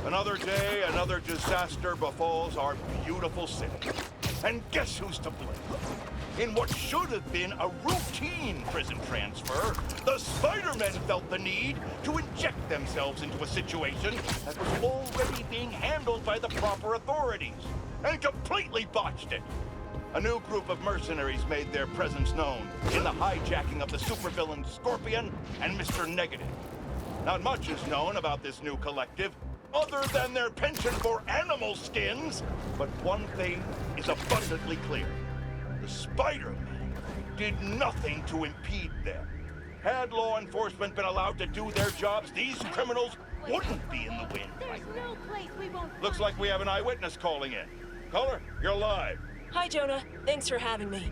Another day, another disaster befalls our beautiful city. And guess who's to blame? In what should have been a routine prison transfer, the Spider-Men felt the need to inject themselves into a situation that was already being handled by the proper authorities, and completely botched it. A new group of mercenaries made their presence known in the hijacking of the supervillains Scorpion and Mr. Negative. Not much is known about this new collective, other than their penchant for animal skins, but one thing is abundantly clear. The Spider-Man did nothing to impede them. Had law enforcement been allowed to do their jobs, these criminals wouldn't be in the wind right now. Looks like we have an eyewitness calling in. Caller, you're live. Hi, Jonah. Thanks for having me.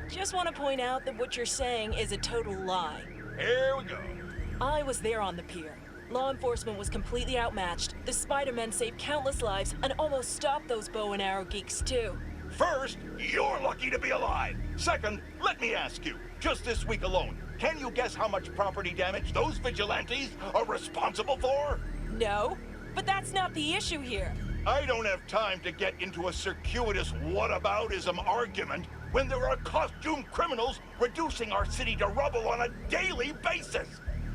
Just want to point out that what you're saying is a total lie. Here we go. I was there on the pier. Law enforcement was completely outmatched. The Spider-Men saved countless lives and almost stopped those bow and arrow geeks, too. First, you're lucky to be alive. Second, let me ask you, just this week alone, can you guess how much property damage those vigilantes are responsible for? No, but that's not the issue here. I don't have time to get into a circuitous whataboutism argument when there are costumed criminals reducing our city to rubble on a daily basis.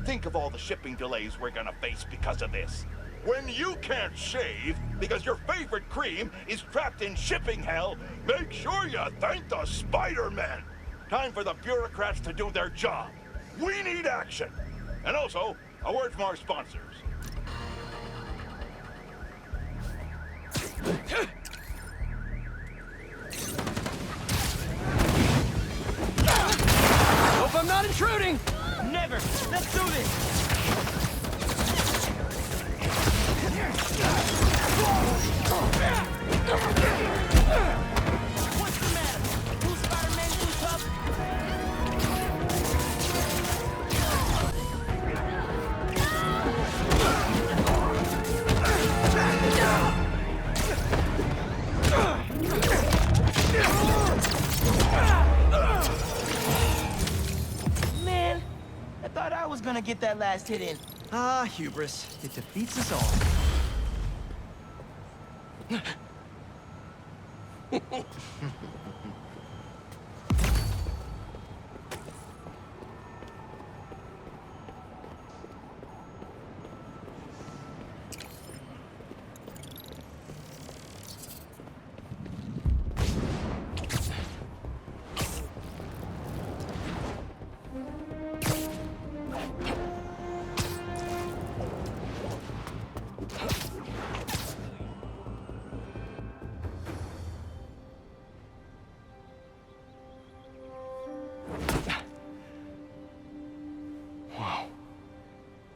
Think of all the shipping delays we're gonna face because of this. When you can't shave because your favorite cream is trapped in shipping hell, make sure you thank the Spider-Man. Time for the bureaucrats to do their job. We need action. And also, a word from our sponsors. Hope I'm not intruding! Never! Let's do this! What's the matter? Who's Spider-Man too tough? Man, I thought I was gonna get that last hit in. Ah, hubris. It defeats us all.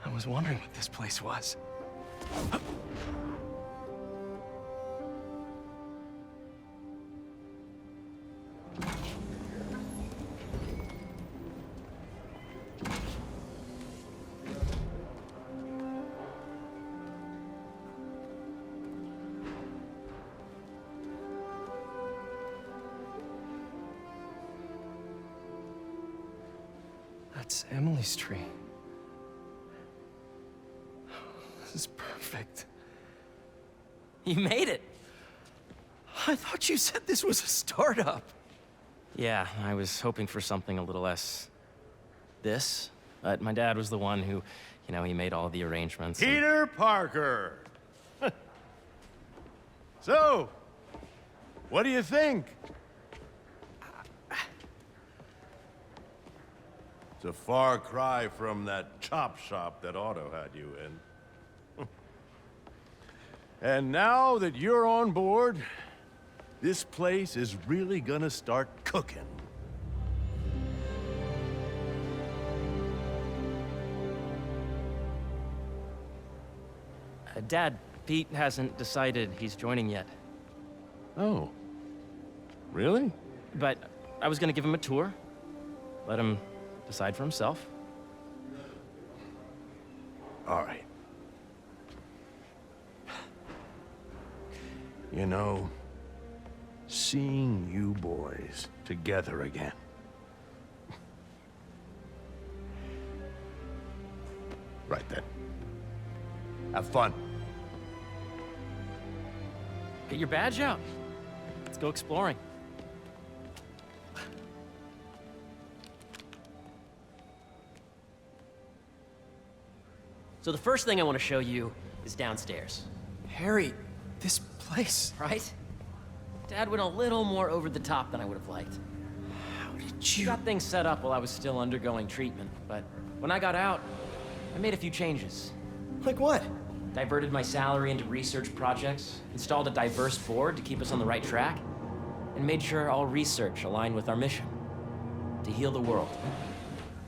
I was wondering what this place was. That's Emily's tree. This is perfect. You made it! I thought you said this was a startup. Yeah, I was hoping for something a little less... this. But my dad was the one who, you know, he made all the arrangements. Peter Parker! So, what do you think? It's a far cry from that chop shop that Otto had you in. And now that you're on board, this place is really gonna start cooking. Dad, Pete hasn't decided he's joining yet. Oh. Really? But I was gonna give him a tour. Let him decide for himself. All right. You know, seeing you boys together again. Right then. Have fun. Get your badge out. Let's go exploring. So the first thing I want to show you is downstairs, Harry, this place. right? Dad went a little more over the top than I would have liked. How did He you... got things set up while I was still undergoing treatment, but when I got out, I made a few changes. Like what? Diverted my salary into research projects, installed a diverse board to keep us on the right track, and made sure all research aligned with our mission, to heal the world.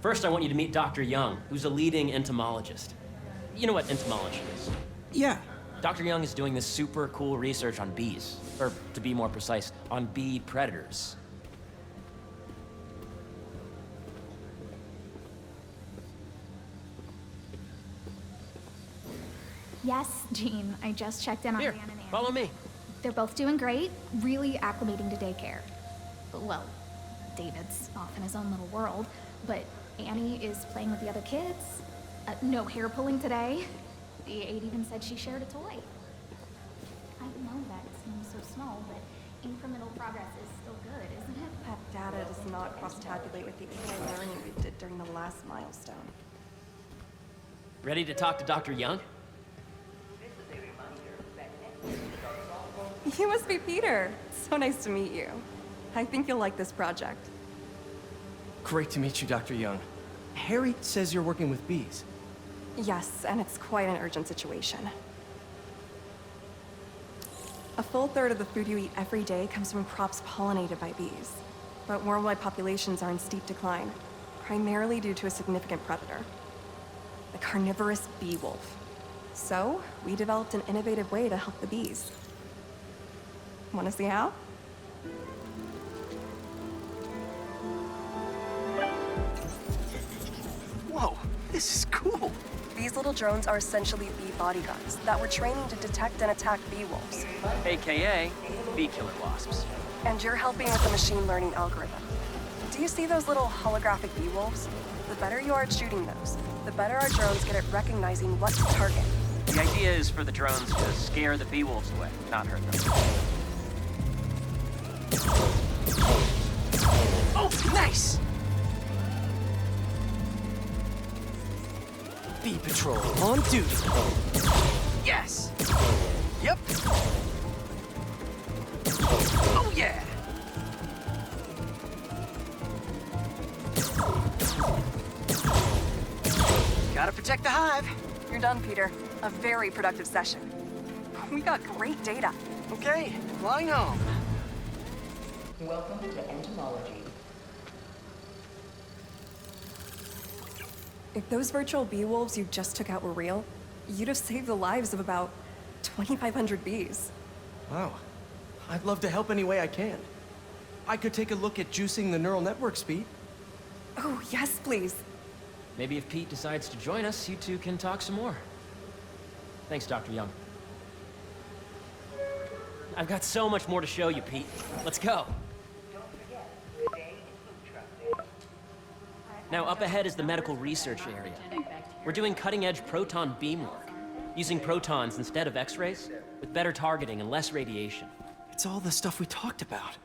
First, I want you to meet Dr. Young, who's a leading entomologist. You know what entomology is? Yeah. Dr. Young is doing this super cool research on bees, or to be more precise, on bee predators. Yes, Jean. I just checked in on Here, Dan and Annie. follow me. They're both doing great, really acclimating to daycare. Well, David's off in his own little world, but Annie is playing with the other kids. No hair pulling today. The aide even said she shared a toy. I know that seems so small, but incremental progress is still good, isn't it? That data does not cross-tabulate with the AI learning we did during the last milestone. Ready to talk to Dr. Young? You must be Peter. So nice to meet you. I think you'll like this project. Great to meet you, Dr. Young. Harry says you're working with bees. Yes, and it's quite an urgent situation. A full third of the food you eat every day comes from crops pollinated by bees. But worldwide populations are in steep decline, primarily due to a significant predator, the carnivorous bee wolf. So, we developed an innovative way to help the bees. Want to see how? Whoa, this is cool. These little drones are essentially bee bodyguards that were training to detect and attack bee wolves. AKA bee killer wasps. And you're helping with the machine learning algorithm. Do you see those little holographic bee wolves? The better you are at shooting those, the better our drones get at recognizing what to target. The idea is for the drones to scare the bee wolves away, not hurt them. Oh, nice! Bee Patrol on duty. Yes! Yep. Oh, yeah! Gotta protect the hive. You're done, Peter. A very productive session. We got great data. Okay, flying home. Welcome to entomology. If those virtual bee wolves you just took out were real, you'd have saved the lives of about 2,500 bees. Wow. I'd love to help any way I can. I could take a look at juicing the neural network speed. Oh, yes, please. Maybe if Pete decides to join us, you two can talk some more. Thanks, Dr. Young. I've got so much more to show you, Pete. Let's go. Now, up ahead is the medical research area. We're doing cutting-edge proton beam work, using protons instead of X-rays, with better targeting and less radiation. It's all the stuff we talked about.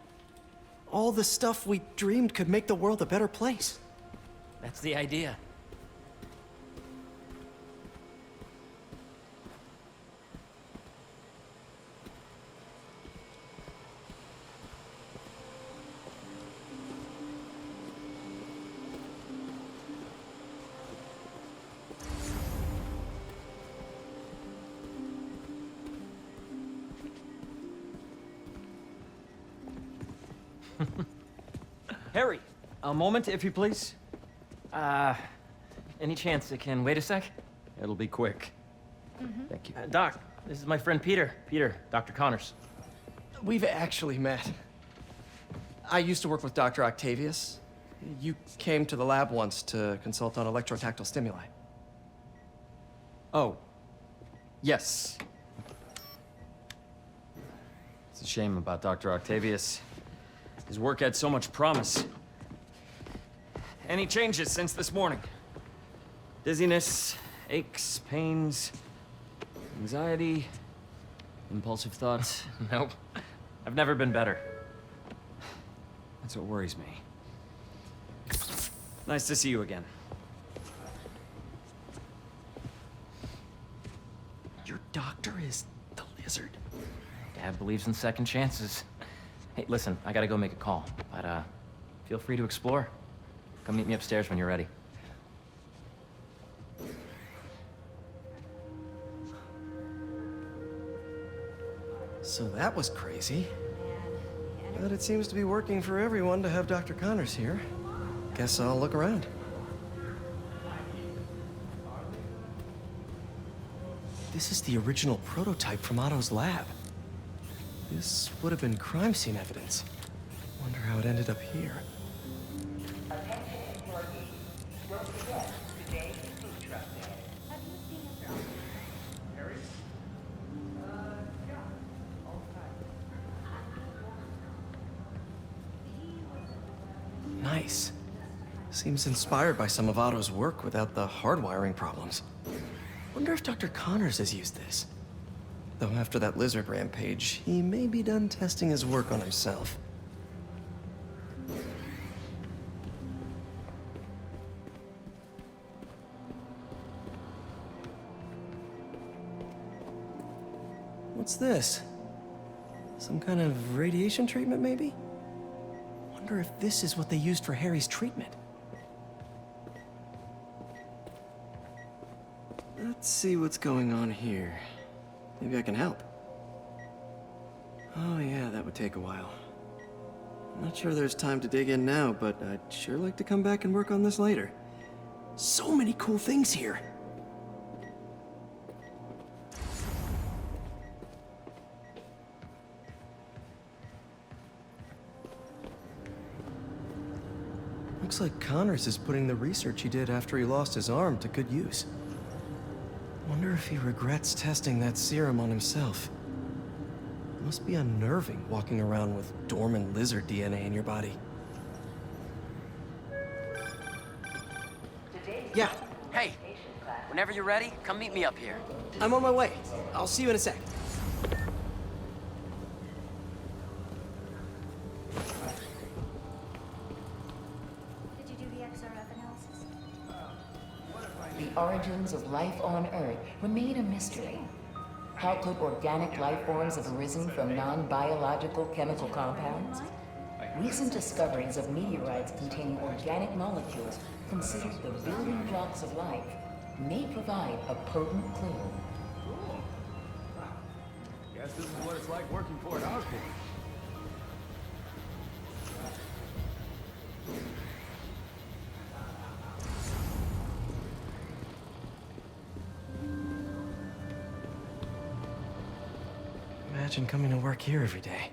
All the stuff we dreamed could make the world a better place. That's the idea. Harry! A moment, if you please. Any chance it can wait a sec? It'll be quick. Thank you. Doc, this is my friend Peter. Peter, Dr. Connors. We've actually met. I used to work with Dr. Octavius. You came to the lab once to consult on electrotactile stimuli. Oh. Yes. It's a shame about Dr. Octavius. His work had so much promise. Any changes since this morning? Dizziness, aches, pains, anxiety, impulsive thoughts? Nope. I've never been better. That's what worries me. Nice to see you again. Your doctor is the lizard. Dad believes in second chances. Hey, listen, I gotta go make a call, but feel free to explore. Come meet me upstairs when you're ready. So that was crazy. But it seems to be working for everyone to have Dr. Connors here. Guess I'll look around. This is the original prototype from Otto's lab. This would have been crime scene evidence. Wonder how it ended up here. Nice. Seems inspired by some of Otto's work without the hardwiring problems. Wonder if Dr. Connors has used this. Though after that lizard rampage, he may be done testing his work on himself. What's this? Some kind of radiation treatment, maybe? Wonder if this is what they used for Harry's treatment. Let's see what's going on here. Maybe I can help. Oh yeah, that would take a while. I'm not sure there's time to dig in now, but I'd sure like to come back and work on this later. So many cool things here. Looks like Connors is putting the research he did after he lost his arm to good use. Wonder if he regrets testing that serum on himself. It must be unnerving walking around with dormant lizard DNA in your body. Yeah, Hey, whenever you're ready, come meet me up here. I'm on my way. I'll see you in a sec. The origins of life on Earth remain a mystery. How could organic life forms have arisen from non-biological chemical compounds? Recent discoveries of meteorites containing organic molecules considered the building blocks of life may provide a potent clue. Guess this is what it's like working for an Osborn. Imagine coming to work here every day.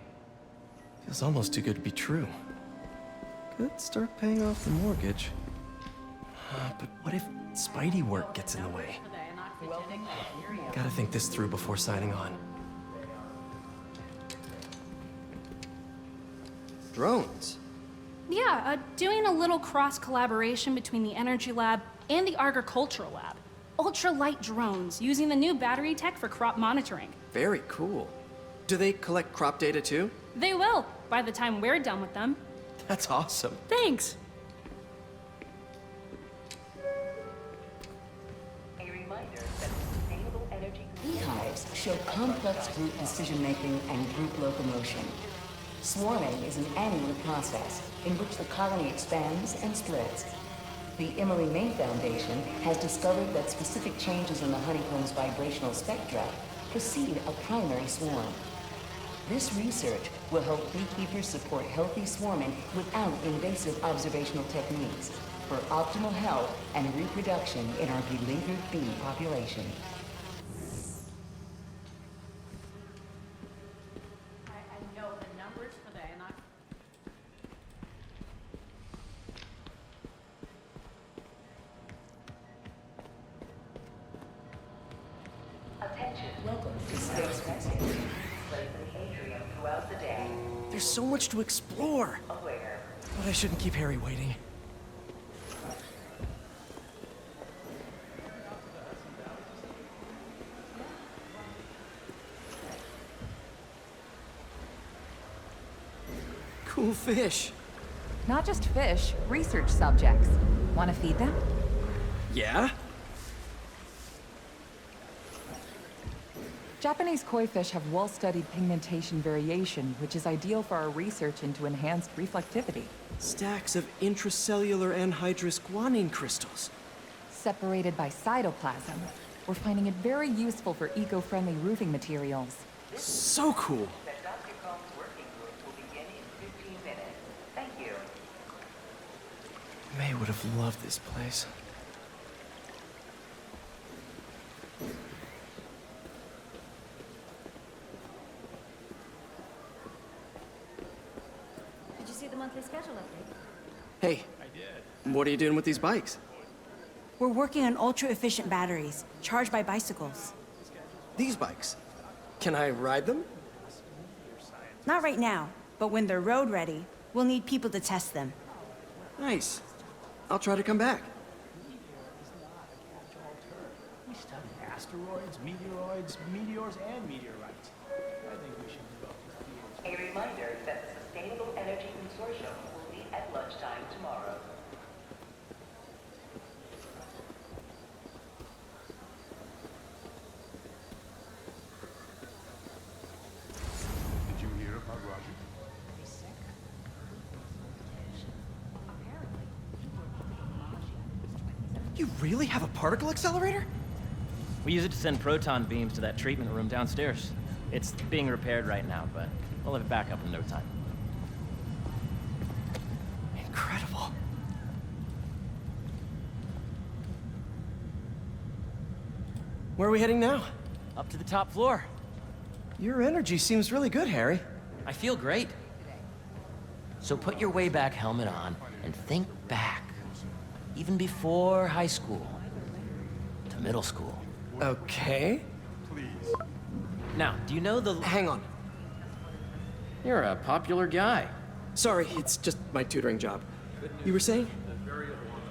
Feels almost too good to be true. Could start paying off the mortgage. But what if Spidey work gets in the way? Gotta think this through before signing on. Drones. Yeah, doing a little cross-collaboration between the Energy Lab and the Agricultural Lab. Ultra-light drones, using the new battery tech for crop monitoring. Very cool. Do they collect crop data too? They will, by the time we're done with them. That's awesome. Thanks! A reminder that sustainable energy beehives show complex group decision-making and group locomotion. Swarming is an annual process in which the colony expands and splits. The Emily May Foundation has discovered that specific changes in the honeycomb's vibrational spectra precede a primary swarm. This research will help beekeepers support healthy swarming without invasive observational techniques for optimal health and reproduction in our beleaguered bee population. I know the numbers for the Attention. Welcome to Space Message. Play for the atrium throughout the day. There's so much to explore. But I shouldn't keep Harry waiting. Cool fish. Not just fish, research subjects. Want to feed them? Yeah? Japanese koi fish have well-studied pigmentation variation, which is ideal for our research into enhanced reflectivity. Stacks of intracellular anhydrous guanine crystals. Separated by cytoplasm, we're finding it very useful for eco-friendly roofing materials. So cool. May would have loved this place. Did you see the monthly schedule update? Hey, I did. What are you doing with these bikes? We're working on ultra-efficient batteries, charged by bicycles. These bikes? Can I ride them? Not right now, but when they're road ready, we'll need people to test them. Nice. I'll try to come back. We study asteroids, meteoroids, meteors, and meteorites. I think we should develop a theory. A reminder that the Sustainable Energy Consortium will meet at lunchtime tomorrow. Did you hear about Roger? You really have a particle accelerator? We use it to send proton beams to that treatment room downstairs. It's being repaired right now, but we'll have it back up in no time. Incredible. Where are we heading now? Up to the top floor. Your energy seems really good, Harry. I feel great. So put your way back helmet on and think back. Even before high school. To middle school. Okay. Please. Now, do you know the... Hang on. You're a popular guy. Sorry, it's just my tutoring job. You were saying?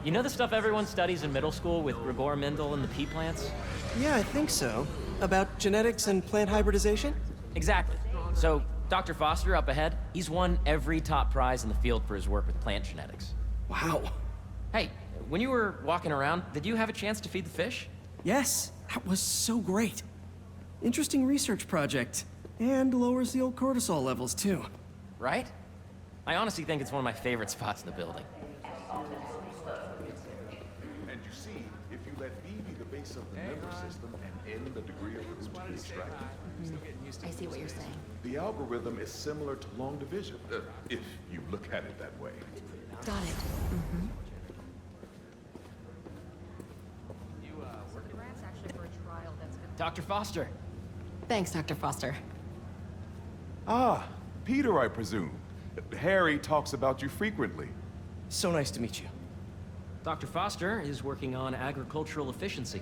You know the stuff everyone studies in middle school with Gregor Mendel and the pea plants? Yeah, I think so. About genetics and plant hybridization? Exactly. So, Dr. Foster up ahead, he's won every top prize in the field for his work with plant genetics. Wow. Hey, when you were walking around, did you have a chance to feed the fish? Yes, that was so great. Interesting research project. And lowers the old cortisol levels, too. Right? I honestly think it's one of my favorite spots in the building. And you see, if you let B be the base of the nervous system and N the degree of which to be extracted, I see what you're saying. the algorithm is similar to long division, if you look at it that way. Got it. Dr. Foster. Thanks, Dr. Foster. Ah, Peter, I presume. Harry talks about you frequently. So nice to meet you. Dr. Foster is working on agricultural efficiency.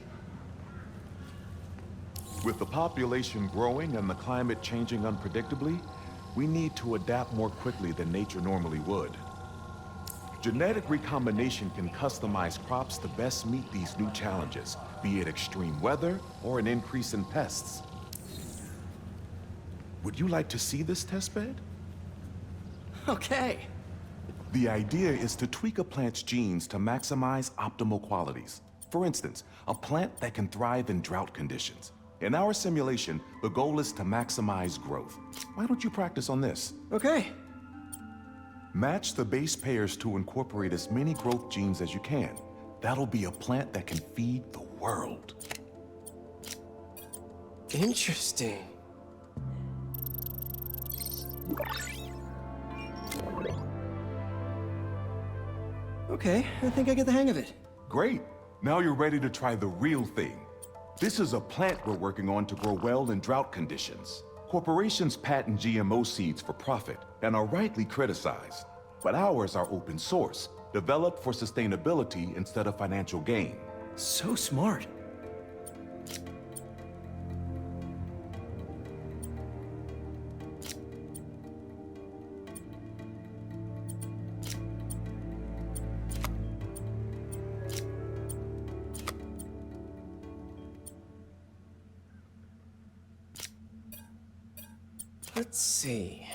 With the population growing and the climate changing unpredictably, we need to adapt more quickly than nature normally would. Genetic recombination can customize crops to best meet these new challenges, be it extreme weather or an increase in pests. Would you like to see this testbed? Okay. The idea is to tweak a plant's genes to maximize optimal qualities. For instance, a plant that can thrive in drought conditions. In our simulation, the goal is to maximize growth. Why don't you practice on this? Okay. Match the base pairs to incorporate as many growth genes as you can. That'll be a plant that can feed the world. Interesting. Okay, I think I get the hang of it. Great. Now you're ready to try the real thing. This is a plant we're working on to grow well in drought conditions. Corporations patent GMO seeds for profit and are rightly criticized. But ours are open source, developed for sustainability instead of financial gain. So smart. Let's see.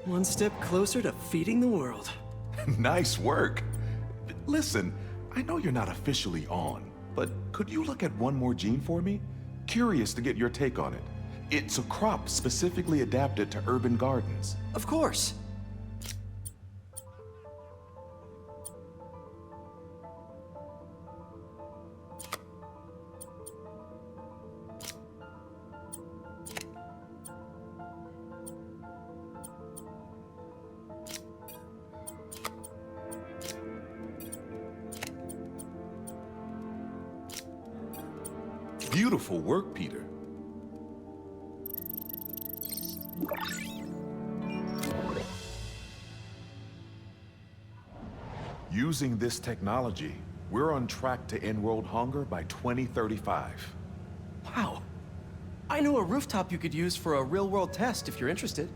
One step closer to feeding the world. Nice work. Listen, I know you're not officially on, but could you look at one more gene for me? Curious to get your take on it. It's a crop specifically adapted to urban gardens. Of course. Beautiful work, Peter. Using this technology, we're on track to end world hunger by 2035. Wow. I know a rooftop you could use for a real-world test if you're interested.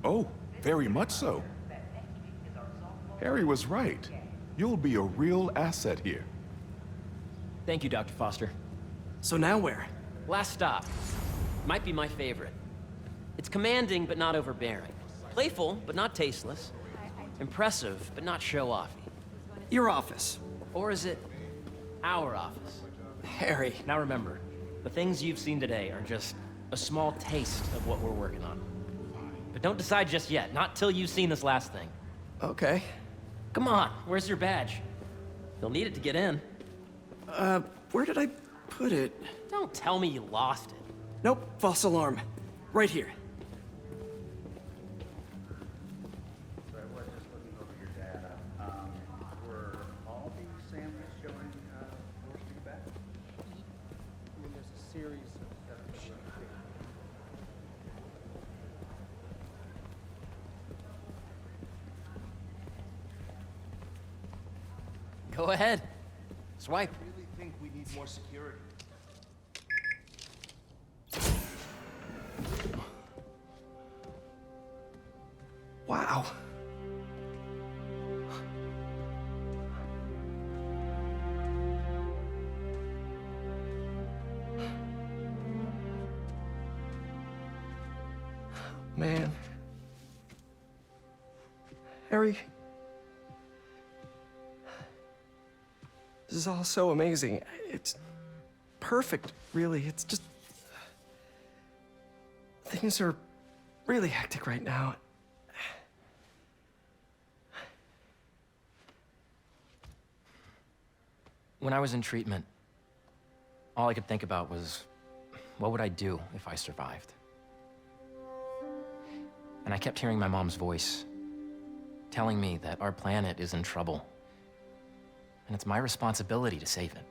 Oh, very much so. Harry was right. You'll be a real asset here. Thank you, Dr. Foster. So now where? Last stop. Might be my favorite. It's commanding, but not overbearing. Playful, but not tasteless. Impressive, but not show-offy. Your office. Or is it our office? Harry. Now remember, the things you've seen today are just a small taste of what we're working on. But don't decide just yet, not till you've seen this last thing. Okay. Come on, where's your badge? You'll need it to get in. Where did I put it? Don't tell me you lost it. Nope, false alarm. Right here. So I was just looking over your data. Were all these samples showing force feedback? I mean, there's a series of Go ahead. Swipe. I really think we need more security. Wow. Man. Harry. This is all so amazing. It's perfect, really. It's just... Things are really hectic right now. When I was in treatment, all I could think about was, what would I do if I survived? And I kept hearing my mom's voice, telling me that our planet is in trouble, and it's my responsibility to save it.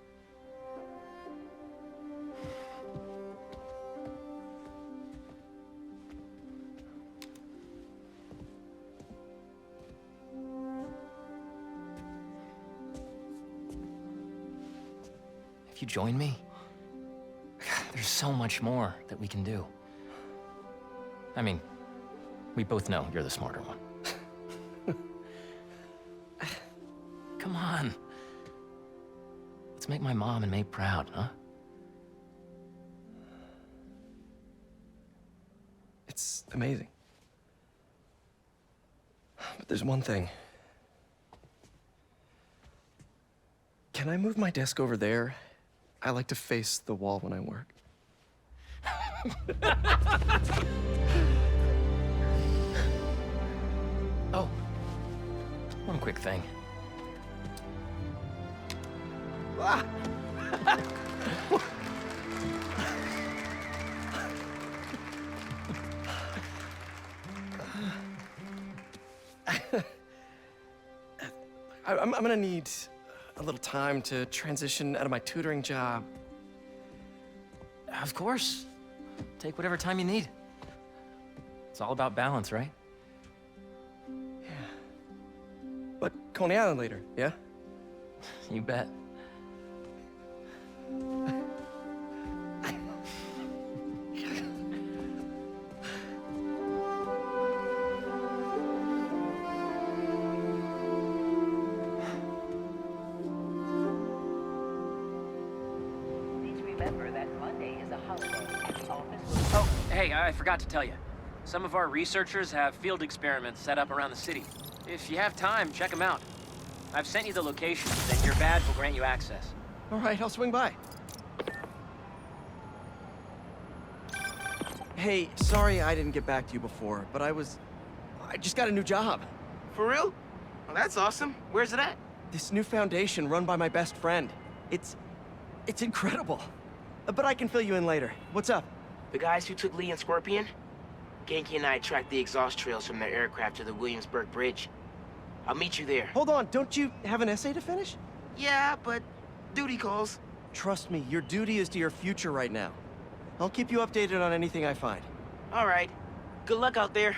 If you join me, there's so much more that we can do. I mean, we both know you're the smarter one. Come on. Let's make my mom and May proud, huh? It's amazing. But there's one thing. Can I move my desk over there? I like to face the wall when I work. Oh, one quick thing. Ah. I'm gonna need a little time to transition out of my tutoring job. Of course. Take whatever time you need. It's all about balance, right? Yeah. But Coney Island later, yeah? You bet. remember that Monday is a holiday and the office will... Oh, hey, I forgot to tell you. Some of our researchers have field experiments set up around the city. If you have time, check them out. I've sent you the locations, and your badge will grant you access. All right, I'll swing by. Hey, sorry I didn't get back to you before, but I just got a new job. For real? Well, that's awesome. Where's it at? This new foundation run by my best friend. It's incredible. But I can fill you in later. What's up? The guys who took Lee and Scorpion? Genki and I tracked the exhaust trails from their aircraft to the Williamsburg Bridge. I'll meet you there. Hold on, don't you have an essay to finish? Yeah, but duty calls. Trust me, your duty is to your future right now. I'll keep you updated on anything I find. All right. Good luck out there.